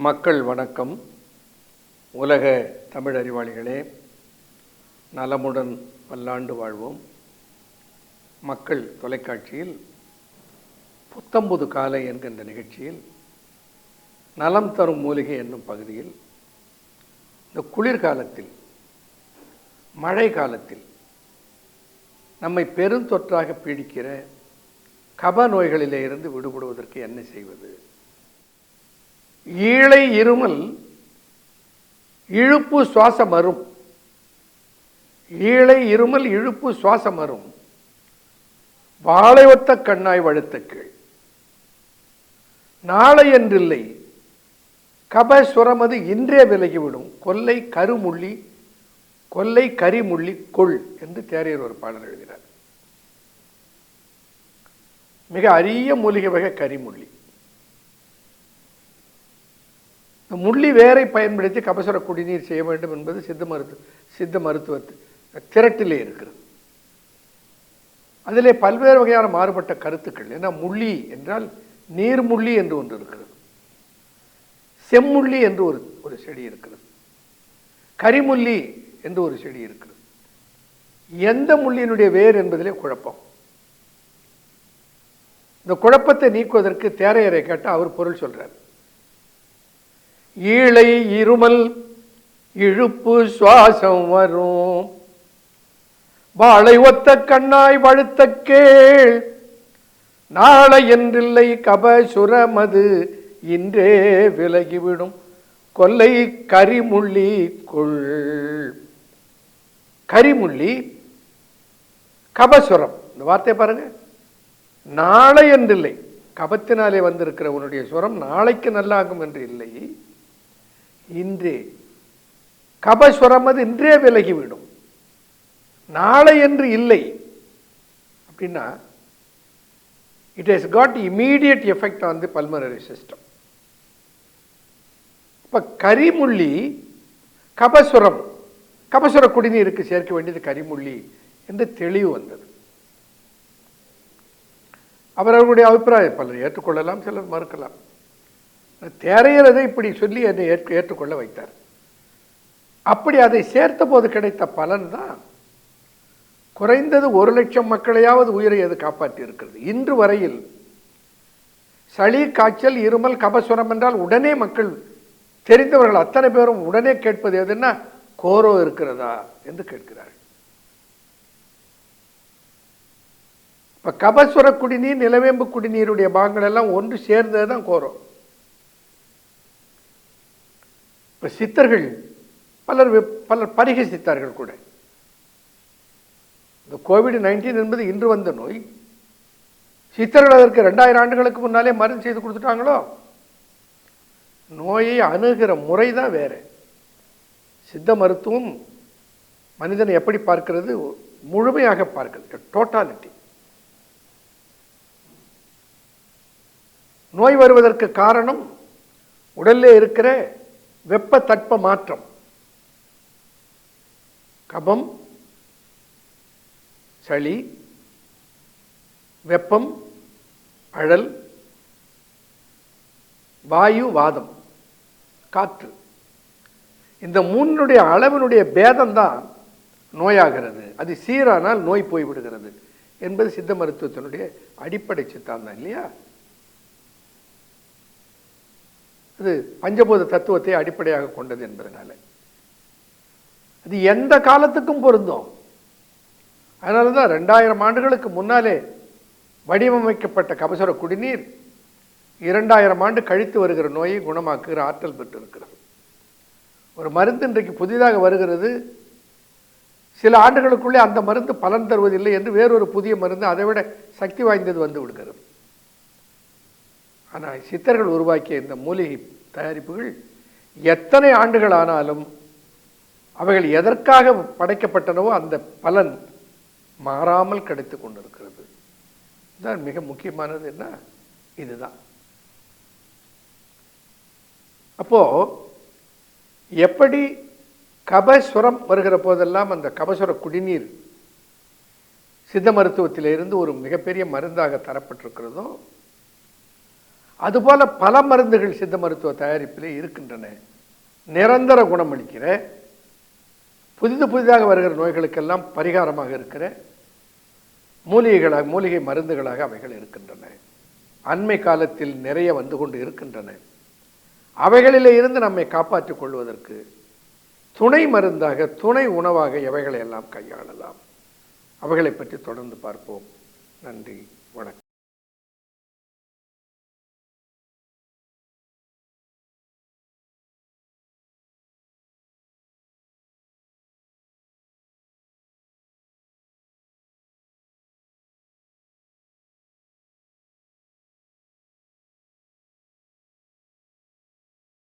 மக்கள் வணக்கம். உலக தமிழ் அறிவாளிகளே, நலமுடன் பல்லாண்டு வாழ்வோம். மக்கள் தொலைக்காட்சியில் புத்தம்புது காலை என்கின்ற நிகழ்ச்சியில் நலம் தரும் மூலிகை என்னும் பகுதியில் இந்த குளிர்காலத்தில், மழை காலத்தில் நம்மை பெருந்தொற்றாக பீடிக்கிற கப நோய்களிலே இருந்து விடுபடுவதற்கு என்ன செய்வது? ஈழை இருமல் இழுப்பு சுவாசம் வரும். ஈழை இருமல் இழுப்பு சுவாசம் வரும். வாழை ஒத்த கண்ணாய் வழுத்த கீழ். நாளை என்றில்லை கப சுரமது இன்றே விலகிவிடும். கொல்லை கருமுள்ளி கொல்லை கரிமுள்ளி கொள் என்று தேரையர் ஒரு பாடல் எழுதினார். மிக அரிய மூலிகை வகை கரிமுள்ளி. முள்ளி வேரை பயன்படுத்தி கபசுர குடிநீர் செய்ய வேண்டும் என்பது சித்த மருத்துவத்து திரட்டிலே இருக்கிறது. அதிலே பல்வேறு வகையான மாறுபட்ட கருத்துக்கள். ஏன்னா முள்ளி என்றால் நீர்முள்ளி என்று ஒன்று இருக்கிறது, செம்முள்ளி என்று ஒரு செடி இருக்கிறது, கரிமுள்ளி என்று ஒரு செடி இருக்கிறது. எந்த முள்ளியினுடைய வேர் என்பதிலே குழப்பம். இந்த குழப்பத்தை நீக்குவதற்கு தேரையரை கேட்டால் அவர் பொருள் சொல்றார். ஈழை இருமல் இழுப்பு சுவாசம் வரும். வாழை ஒத்த கண்ணாய் வழுத்த கேள். நாளை என்றில்லை கப சுரமது இன்றே விலகிவிடும். கொல்லை கரிமுள்ளி கொள். கரிமுள்ளி, கபசுரம், இந்த வார்த்தையை பாருங்க. நாளை என்றில்லை, கபத்தினாலே வந்திருக்கிற உன்னுடைய சுரம் நாளைக்கு நல்லாகும் என்று இல்லை, இன்றே. கபசுரமது இன்றே விலகிவிடும். நாளை என்று இல்லை அப்படின்னா it has got immediate effect on the pulmonary system. இப்ப கரிமுள்ளி கபசுரம், கபசுர குடிநீருக்கு சேர்க்க வேண்டியது கரிமுள்ளி என்று தெளிவு வந்தது. அவர்களுடைய அபிப்பிராயம் பலர் ஏற்றுக்கொள்ளலாம், சிலர் மறுக்கலாம். தேரையர் அதை இப்படி சொல்லி அதை ஏற்றுக்கொள்ள வைத்தார். அப்படி அதை சேர்த்த போது கிடைத்த பலன் தான் குறைந்தது 1,00,000 மக்களையாவது உயிரை அது காப்பாற்றி இருக்கிறது. இன்று வரையில் சளி, காய்ச்சல், இருமல், கபசுரம் என்றால் உடனே மக்கள் தெரிந்தவர்கள் அத்தனை பேரும் உடனே கேட்பது எதுன்னா கோரோ இருக்கிறதா என்று கேட்கிறார்கள். இப்ப கபசுர குடிநீர், நிலவேம்பு குடிநீருடைய பாகங்கள் எல்லாம் ஒன்று சேர்ந்தது தான் கோரோ. இப்ப சித்தர்கள் பலர் பரிகசித்தார்கள் கூட. இந்த COVID-19 என்பது இன்று வந்த நோய். சித்தர்கள் அதற்கு 2000 ஆண்டுகளுக்கு முன்னாலே மருந்து செய்து கொடுத்துட்டாங்களோ? நோயை அணுகிற முறை தான் வேற. சித்த மருத்துவம் மனிதனை எப்படி பார்க்கிறது? முழுமையாக பார்க்கிறது, டோட்டாலிட்டி. நோய் வருவதற்கு காரணம் உடல்ல இருக்கிற வெப்ப தட்ப மாற்றம். கபம், சளி, வெப்பம், அழல், வாயு, வாதம், காற்று. இந்த மூன்றுடைய அளவினுடைய பேதம் தான் நோயாகிறது. அது சீரானால் நோய் போய்விடுகிறது என்பது சித்த மருத்துவத்தினுடைய அடிப்படை சித்தாந்தம் இல்லையா? அது பஞ்சபூத தத்துவத்தை அடிப்படையாக கொண்டது என்பதனால அது எந்த காலத்துக்கும் பொருந்தும். அதனாலதான் 2000 ஆண்டுகளுக்கு முன்னாலே வடிவமைக்கப்பட்ட கபசுர குடிநீர் 2000 ஆண்டு கழித்து வருகிற நோயை குணமாக்குகிற ஆற்றல் பெற்று இருக்கிறது. ஒரு மருந்து இன்றைக்கு புதிதாக வருகிறது, சில ஆண்டுகளுக்குள்ளே அந்த மருந்து பலன் தருவதில்லை என்று வேறொரு புதிய மருந்து அதை விட சக்தி வாய்ந்தது வந்து விடுகிறது. ஆனால் சித்தர்கள் உருவாக்கிய இந்த மூலிகை தயாரிப்புகள் எத்தனை ஆண்டுகள் ஆனாலும் அவைகள் எதற்காக படைக்கப்பட்டனவோ அந்த பலன் மாறாமல் கிடைத்து கொண்டிருக்கிறது. இதுதான் மிக முக்கியமானது. என்ன இதுதான். அப்போ எப்படி கபசுரம் வருகிற போதெல்லாம் அந்த கபசுர குடிநீர் சித்த மருத்துவத்திலிருந்து ஒரு மிகப்பெரிய மருந்தாக தரப்பட்டிருக்கிறதோ, அதுபோல பல மருந்துகள் சித்த மருத்துவ தயாரிப்பிலே இருக்கின்றன. நிரந்தர குணமளிக்கிற, புதிதாக வருகிற நோய்களுக்கெல்லாம் பரிகாரமாக இருக்கிற மூலிகை மருந்துகளாக அவைகள் இருக்கின்றன. அண்மை காலத்தில் நிறைய வந்து கொண்டு இருக்கின்றன. அவைகளிலே இருந்து நம்மை காப்பாற்றிக் கொள்வதற்கு துணை மருந்தாக, துணை உணவாக எவைகளை எல்லாம் கையாளலாம், அவைகளை பற்றி தொடர்ந்து பார்ப்போம். நன்றி, வணக்கம்.